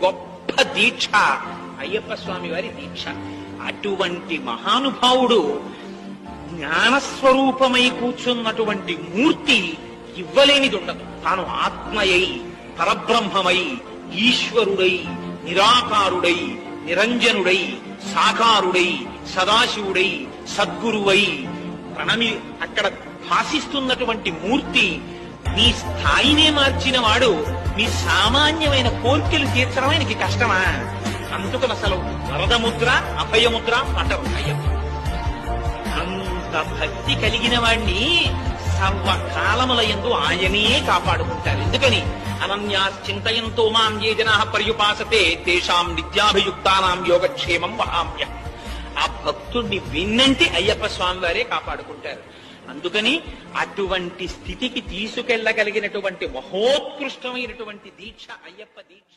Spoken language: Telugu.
గొప్ప దీక్ష అయ్యప్ప స్వామి వారి దీక్ష. అటువంటి మహానుభావుడు జ్ఞానస్వరూపమై కూర్చున్నటువంటి మూర్తి ఇవ్వలేనిది ఉండదు. తాను ఆత్మయై, పరబ్రహ్మమై, ఈశ్వరుడై, నిరాకారుడై, నిరంజనుడై, సాకారుడై, సదాశివుడై, సద్గురువై అక్కడ భాసిస్తున్నటువంటి మూర్తి మీ స్థాయినే మార్చిన వాడు మీ సామాన్యమైన కోర్కెలు తీర్చడం ఆయనకి కష్టమా? అందుకని అసలు వరదముద్ర, అభయముద్ర పట్టరు అయ్యప్ప. అంత భక్తి కలిగిన వాణ్ణి సర్వకాలముల యందు ఆయనే కాపాడుకుంటారు. ఎందుకని అనన్యాశ్చింతయంతో మాం ఏ జనాః పర్యుపాసతే తేషాం నిత్యాభియుక్తానాం యోగక్షేమం వహామ్య. ఆ భక్తుడిని విన్నంటే అయ్యప్ప స్వామి వారే కాపాడుకుంటారు. అందుకని అటువంటి స్థితికి తీసుకెళ్లగలిగినటువంటి మహోత్కృష్టమైనటువంటి దీక్ష అయ్యప్ప దీక్ష.